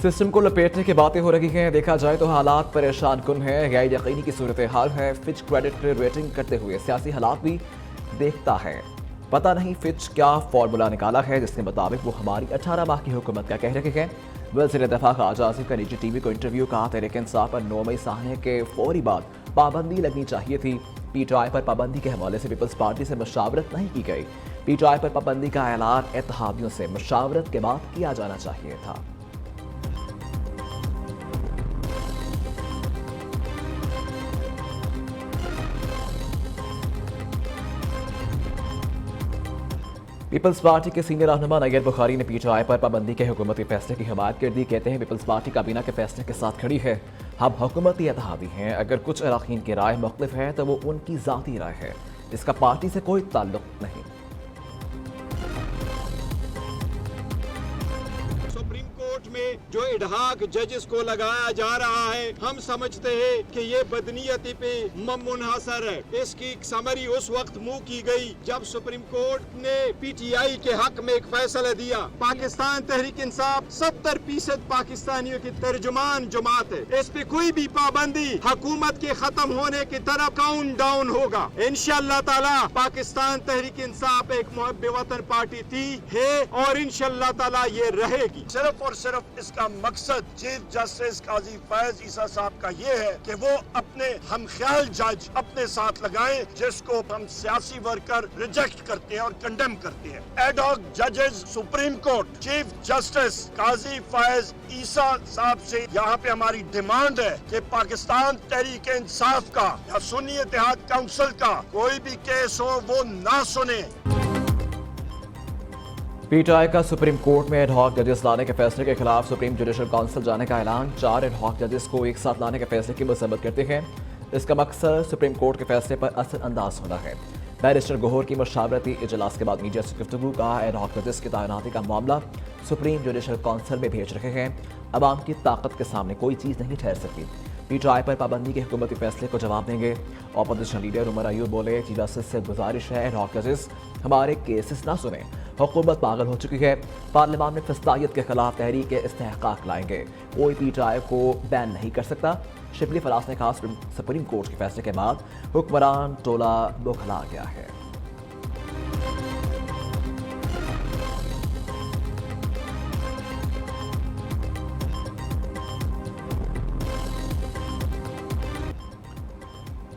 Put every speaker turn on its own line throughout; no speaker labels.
System को लपेटने की बातें हो रही हैं। देखा जाए तो हालात परेशान कुन है, गैर यकीनी की सूरत हाल है। फिच क्रेडिट रेटिंग करते हुए सियासी हालात भी देखता है। पता नहीं फिच क्या फॉर्मूला निकाला है जिसके मुताबिक वो हमारी 18 माह की हुकूमत का कह रहे हैं। वज़ीर दफ़ा ख़ाजा आसिफ का निजी टीवी को इंटरव्यू कहा, तहरीक इंसाफ पर 9 मई साहने के फौरी बाद पाबंदी लगनी चाहिए थी। पीटीआई पर पाबंदी के हवाले से पीपल्स पार्टी से मशावरत नहीं की गई। पीटीआई पर पाबंदी का ऐलान इत्तेहादियों से मशावरत के बाद किया जाना चाहिए था। पीपल्स पार्टी के सीनियर रहनुमा नैयद बुखारी ने पीटीआई पर पाबंदी के हुकूमती फैसले की हिमायत कर दी। कहते हैं पीपल्स पार्टी काबीना के फैसले के साथ खड़ी है। हम हुकूमती इत्तेहादी हैं। अगर कुछ अरकान की राय मुख्तलिफ है तो वो उनकी ज़ाती राय है, इसका पार्टी से कोई ताल्लुक नहीं।
में जो इडहाक जजेस को लगाया जा रहा है, हम समझते हैं कि ये बदनीयती पे मुनहसर है। इसकी समरी उस वक्त मुंह की गई जब सुप्रीम कोर्ट ने पीटीआई के हक में एक फैसला दिया। पाकिस्तान तहरीक इंसाफ 70% पाकिस्तानियों की तर्जुमान जमात है। इस पे कोई भी पाबंदी हुकूमत के खत्म होने की तरफ काउंट डाउन होगा। इंशाअल्लाह ताला पाकिस्तान तहरीक इंसाफ एक मुहब्बे वतन पार्टी थी, है और इंशाअल्लाह ताला ये रहेगी। सिर्फ और सिर्फ इसका मकसद चीफ जस्टिस काजी फैज ईसा साहब का ये है कि वो अपने हमख्याल जज अपने साथ लगाएं जिसको हम सियासी वर्कर रिजेक्ट करते हैं और कंडेम करते हैं। एडहॉक जजेस सुप्रीम कोर्ट चीफ जस्टिस काजी फैज ईसा साहब से यहाँ पे हमारी डिमांड है कि पाकिस्तान तहरीक इंसाफ का या सुन्नी इत्तेहाद काउंसिल का कोई भी केस हो वो ना सुने।
पीटीआई का सुप्रीम कोर्ट में एडहॉक जजेस लाने के फैसले के खिलाफ सुप्रीम जुडिशल काउंसिल जाने का ऐलान। 4 एडहॉक जजेस को एक साथ लाने के फैसले की मजम्मत करते हैं। इसका मकसद सुप्रीम कोर्ट के फैसले पर असरअंदाज होना है। बैरिस्टर गौहर की मशावरती इजलास के बाद मीडिया से गुफ्तगू का एडहॉक जजेस की तैनाती का मामला सुप्रीम जुडिशल काउंसिल में भेज रहे हैं। अवाम की ताकत के सामने कोई चीज़ नहीं ठहर सकती। पीटीआई पर पाबंदी के हुकूमती फैसले को जवाब देंगे। अपोजिशन लीडर उमर अयूब बोले, चीफ जस्टिस से गुजारिश है एडहॉक जजेस हमारे केसेस ना सुने। हुकूमत पागल हो चुकी है। पार्लियामान में फस्तायत के खिलाफ तहरीक इस्तेहकाक लाएंगे। कोई पीटीआई को बैन नहीं कर सकता। शिबली फरास ने कहा, सुप्रीम कोर्ट के फैसले के बाद हुक्मरान टोला बौखला गया है।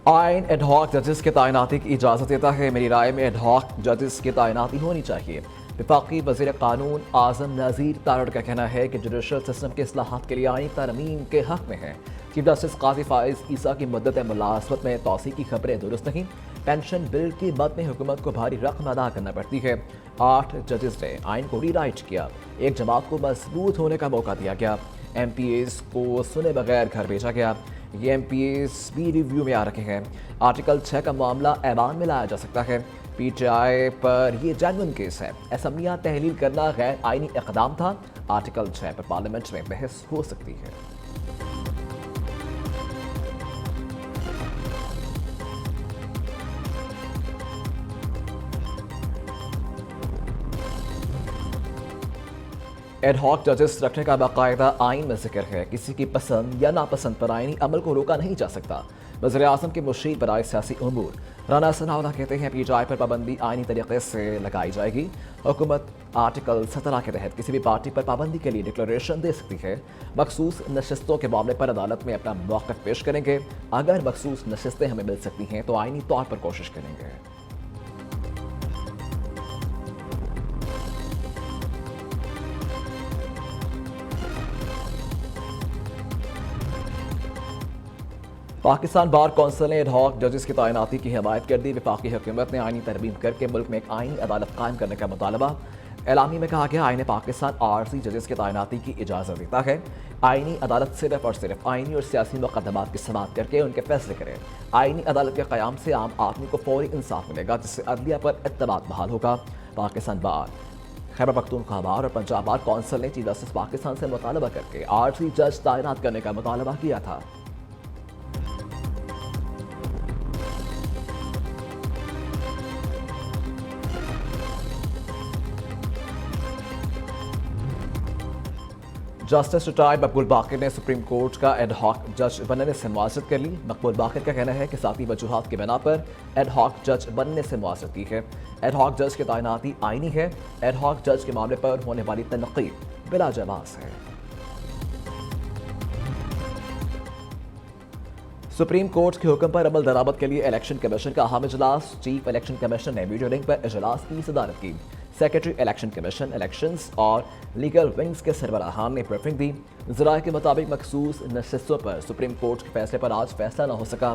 आइन एडहॉक जजेस की तैनाती की इजाज़त देता है। मेरी राय में एडहॉक जजेस की तैनाती होनी चाहिए। वफाकी वज़ीर कानून आज़म नज़ीर तारड़ का कहना है कि जुडिशल सिस्टम के इस्लाहात के लिए आईनी तरमीम के हक में है। चीफ जस्टिस काजी फैज ईसा की मुद्दत मुलाज़मत में तौसीक़ की खबरें दुरुस्त नहीं। पेंशन बिल की मद में हुकूमत को भारी रकम अदा करना पड़ती है। 8 जजेस ने आइन को रीराइट किया। एक जमात को मजबूत होने का मौका दिया गया। MPAs को सुने बगैर घर भेजा गया। ये MPAs भी रिव्यू में आ रखे हैं। आर्टिकल 6 का मामला ऐवान में लाया जा सकता है। पीटीआई पर यह जेन्युइन केस है। असम्बलियाँ तहलील करना गैर आईनी इक़दाम था। आर्टिकल 6 पर पार्लियामेंट में बहस हो सकती है। एडहॉक जजेस रखने का बाकायदा आइन में जिक्र है। किसी की पसंद या नापसंद पर आईनी अमल को रोका नहीं जा सकता। वज़ीर आज़म के मुशीर बराए सियासी उमूर राना सनाउल्लाह कहते हैं, पीटीआई पर पाबंदी आईनी तरीके से लगाई जाएगी। हुकूमत आर्टिकल 17 के तहत किसी भी पार्टी पर पाबंदी के लिए डिक्लेरेशन दे सकती है। मखसूस नशस्तों के मामले पर अदालत में अपना मौक़िफ़ पेश करेंगे। अगर मखसूस नशस्तें हमें मिल सकती हैं तो आईनी तौर पर कोशिश करेंगे। पाकिस्तान बार कौंसिल ने एडहॉक जजेस की तैनाती की हिमायत कर दी। वफाकी हुकूमत ने आईनी तरमीम करके मुल्क में एक आईनी अदालत कायम करने का मुतालबा। एलामी में कहा गया, आईन पाकिस्तान आरजी जजेस की तैनाती की इजाज़त देता है। आईनी अदालत सिर्फ और सिर्फ आईनी और सियासी मुकदमात की समाअत करके उनके फैसले करें। आईनी अदालत के क़याम से आम आदमी को फौरी इंसाफ मिलेगा, जिससे अदलिया पर एतमाद बहाल होगा। पाकिस्तान बार, खैबर पख्तूनख्वा बार और पंजाब बार कौंसिल ने चीफ जस्टिस पाकिस्तान से मुतालबा करके आरजी जज तैनात करने का मुतालबा किया था। जस्टिस रिटायर्ड मकबूल बाकिर ने सुप्रीम कोर्ट का एड हॉक जज बनने से मुआवजत कर ली। मकबूल बाकिर का कहना है कि साथी वजूहात की बिना पर एड हॉक जज बनने से मुआवजत की है। एड हॉक जज की तैनाती आईनी है। एड हॉक जज के मामले पर होने वाली तनकीद बिला जवाब है। सुप्रीम कोर्ट के हुक्म पर अमल दरामद के लिए इलेक्शन कमीशन का अहम इजलास। चीफ इलेक्शन कमिश्नर ने वीडियो लिंक पर इजलास की सदारत की। सेक्रेटरी इलेक्शन कमीशन, इलेक्शंस और लीगल विंग्स के सरबराहान ने ब्रीफिंग दी। ज़राए के मुताबिक मखसूस नशस्तों पर सुप्रीम कोर्ट के फैसले पर आज फैसला न हो सका।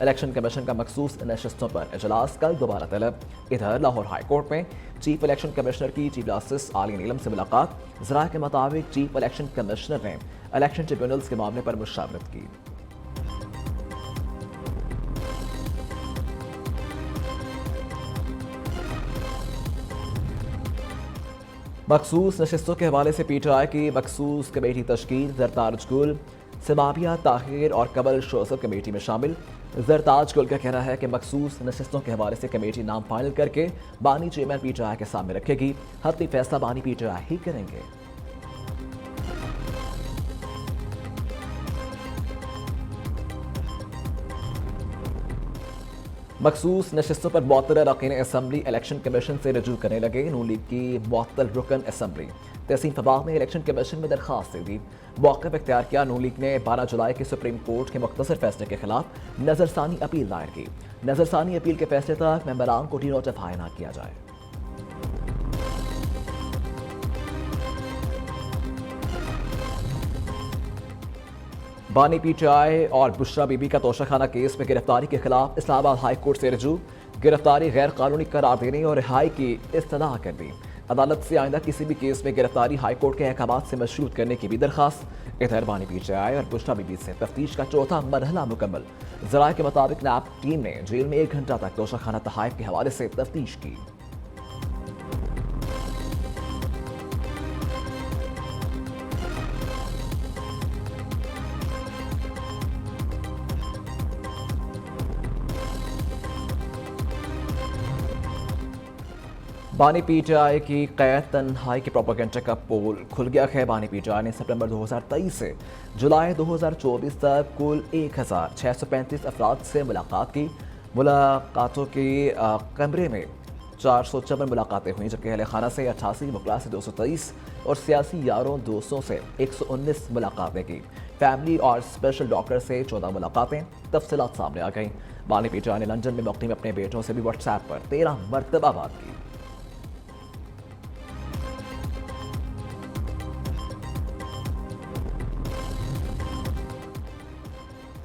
इलेक्शन कमीशन का मखसूस नशस्तों पर इजलास कल दोबारा तलब। इधर लाहौर हाई कोर्ट में चीफ इलेक्शन कमिश्नर की चीफ जस्टिस आली नीलम से मुलाकात। ज़राए के मुताबिक चीफ इलेक्शन कमिश्नर ने इलेक्शन ट्रिब्यूनल्स के मामले पर मुशावरत की। मखसूस नशस्तों के हवाले से पीटीआई की मखसूस कमेटी तश्कील। जरताज गुल समाबिया ताहिर और कमल शोसफ कमेटी में शामिल। जरताज गुल का कहना है कि मखसूस नशस्तों के हवाले से कमेटी नाम फाइनल करके बानी चेयरमैन पीटीआई के सामने रखेगी। हतमी फैसला बानी पीटीआई ही करेंगे। मखसूस नशस्तों पर मुअत्तल अरकान असम्बली इलेक्शन कमीशन से रजू करने लगे। नून लीग की मुअत्तल रुकन असम्बली तहसीन फवाद ने इलेक्शन कमीशन में दरखास्त दे दी। मौक़िफ़ इख्तियार किया। नून लीग ने 12 जुलाई के सुप्रीम कोर्ट के मुख्तसर फैसले के खिलाफ नजरसानी अपील दायर की। नजरसानी अपील के फैसले तक मेंबरान को डिनोटिफाई न किया जाए। बानी पीटीआई और बुशरा बीबी का तोशाखाना केस में गिरफ्तारी के खिलाफ इस्लामाबाद हाई कोर्ट से रजू। गिरफ्तारी गैर कानूनी करार देने और रिहाई की इस्तदा कर दी। अदालत से आइंदा किसी भी केस में गिरफ्तारी हाई कोर्ट के अहकामात से मशरूत करने की भी दरखास्त। इधर बानी पीटीआई और बुशरा बीबी से तफ्तीश का चौथा मरहला मुकम्मल। ज़राए के मुताबिक नैब टीम ने जेल में 1 घंटा तक तोशाखाना तहाइफ के हवाले से तफ्तीश की। बानी पीटीआई की कैद तन्हाई के प्रोपेगेंडा का पोल खुल गया है। बानी पीटीआई ने सितंबर 2023 से जुलाई 2024 तक कुल 1635 अफराद से मुलाकात की। मुलाकातों के कमरे में 454 मुलाकातें हुई, जबकि अहले खाना से 88, मुकला से 223 और सियासी यारों दोस्तों से 119 मुलाकातें की। फैमिली और स्पेशल डॉक्टर से 14 मुलाकातें। तफसीलात सामने आ गई। बानी पीटीआई ने लंदन में मुक़ीम अपने बेटों से भी व्हाट्सएप पर 13 मरतबा बात की।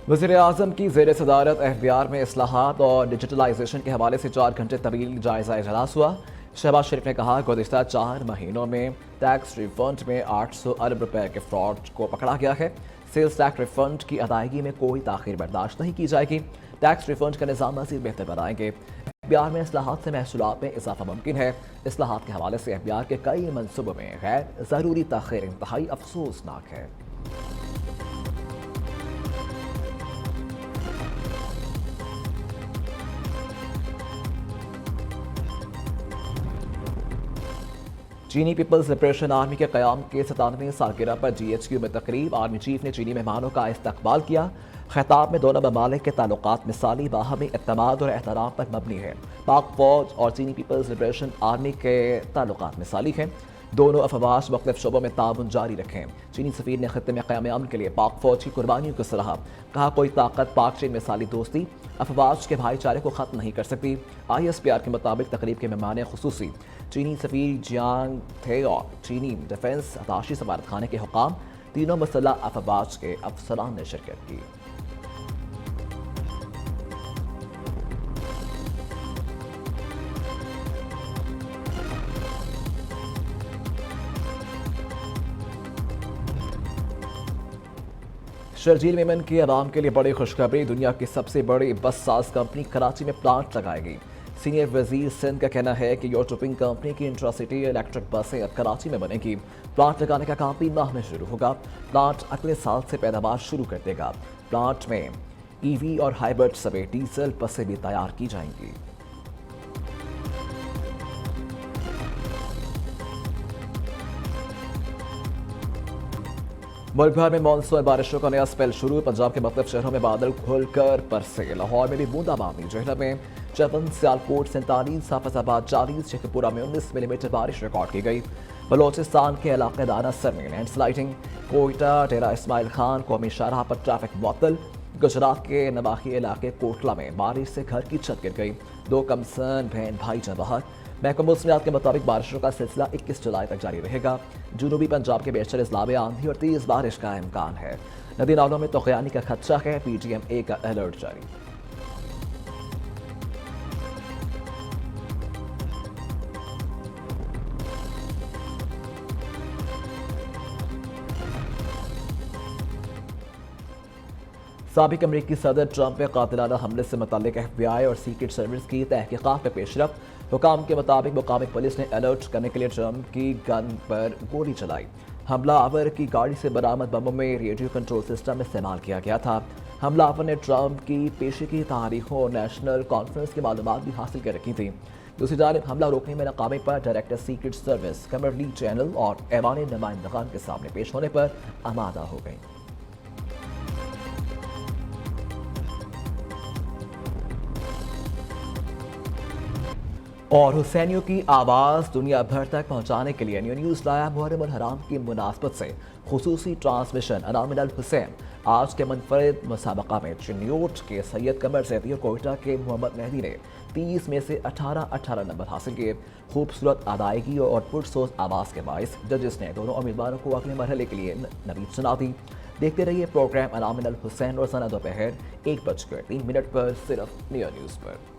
वज़ीर-ए-आज़म की ज़ेर सदारत एफबीआर में इस्लाहात और डिजिटलाइजेशन के हवाले से 4 घंटे तवील जायज़ा इजलास हुआ। शहबाज शरीफ ने कहा गुज़िश्ता 4 महीनों में टैक्स रिफंड में 800 अरब रुपए के फ्रॉड को पकड़ा गया है। सेल्स टैक्स रिफंड की अदायगी में कोई ताख़ीर बर्दाश्त नहीं की जाएगी। टैक्स रिफंड का निज़ाम मज़ीद बेहतर बनाएंगे। एफबीआर में इस्लाहात से महसूलात में इजाफा मुमकिन है। इस्लाहात के हवाले से एफबीआर के कई मनसूबों में गैर ज़रूरी ताख़ीर इंतहाई अफसोसनाक है। चीनी पीपल्स लिबरेशन आर्मी के क़याम के 97वीं सालगिरह पर GHQ में तकरीब। आर्मी चीफ ने चीनी मेहमानों का इस्तकबाल किया। खिताब में दोनों ममालिक के ताल्लुकात मिसाली बाहमी एतमाद और एहतराम पर मबनी है। पाक फौज और चीनी पीपल्स लिबरेशन आर्मी के ताल्लुकात मिसाली हैं। दोनों अफवाज मुख्तलिफ शोबों में ताउन जारी रखें। चीनी सफीर ने खत्ते में क़याम अमन के लिए पाक फौज की कुर्बानियों को सराहा। कहा कोई ताकत पाक चीन मिसाली दोस्ती अफवाज के भाईचारे को ख़त्म नहीं कर सकती। ISPR के मुताबिक तकरीब के मेहमान खुसूसी चीनी सफीर जियांग थे और चीनी डिफेंस अताशी सफारत खाने के हुकाम, तीनों मुसल्लह अफवाज के अफसरान ने शिरकत की। शर्जील मेमन की आवाम के लिए बड़ी खुशखबरी। दुनिया की सबसे बड़ी बस साज कंपनी कराची में प्लांट लगाएगी। सीनियर वजीर सिंध का कहना है कि यूरोपियन कंपनी की इंट्रासिटी इलेक्ट्रिक बसें अब कराची में बनेगी। प्लांट लगाने का काम 3 माह में शुरू होगा। प्लांट अगले साल से पैदावार शुरू कर देगा। प्लांट में EV और हाइब्रिड समेत डीजल बसें भी तैयार की जाएंगी। मुल्क भर में मानसून बारिशों का नया स्पेल शुरू। पंजाब के मुख्तलिफ शहरों में बादल खुलकर बरसे। लाहौर में भी बूंदाबांदी। जोहला में 54, सियालकोट 47, हाफिजाबाद 40, शेखपुरा में 19 मिलीमीटर बारिश रिकॉर्ड की गई। बलोचिस्तान के इलाके दानासर में लैंडस्लाइडिंग। कोयटा डेरा इस्माइल खान कौमी शाहराह पर ट्रैफिक मुअत्तल। गुजरात के नवाही इलाके कोटला में बारिश से घर की छत गिर गई। 2 कमसन बहन भाई जन बहार। महकमा मौसमियात के मुताबिक बारिशों का सिलसिला 21 जुलाई तक जारी रहेगा। जनूबी पंजाब के बेशतर अजला में आंधी और तेज बारिश का इम्कान है। नदी नालों में तोगयानी का खदशा है। PGMA का अलर्ट जारी। साबिक अमरीकी सदर ट्रंप पे कातिलाना हमले से मुतल्लिक FBI और सीक्रेट सर्विस की तहकीकात में पेशरफ। हुकाम के मुताबिक मुकामी पुलिस ने अलर्ट करने के लिए ट्रंप की गन पर गोली चलाई। हमलावर की गाड़ी से बरामद बमों में रेडियो कंट्रोल सिस्टम इस्तेमाल किया गया था। हमलावर ने ट्रंप की पेशी की तारीखों और नेशनल कॉन्फ्रेंस की मालूमात भी हासिल कर रखी थी। दूसरी जानब हमला रोकने में नाकामी पर डायरेक्टर सीक्रेट सर्विस कमरली चैनल और ऐवान नुमाइंदगान के सामने पेश होने पर आमादा हो गई। और हुसैनियों की आवाज़ दुनिया भर तक पहुंचाने के लिए न्यूज़ लाया मुहर्रम उल हराम की मुनासबत से खुसूसी ट्रांसमिशन। अनामिन अल हुसैन आज के मुनफरिद मुसाबका में चिन्योट के सैयद कमर जैदी और कोयटा के मोहम्मद मेहदी ने 30 में से 18 नंबर हासिल किए। खूबसूरत अदायगी और पुरसोज आवाज़ के बायस जजेस ने दोनों उम्मीदवारों को अगले मरहले के लिए नवीद सुना दी। देखते रहिए प्रोग्राम अनामिन अल हुसैन रोजाना दोपहर 1:03 पर सिर्फ नियर न्यूज़ पर।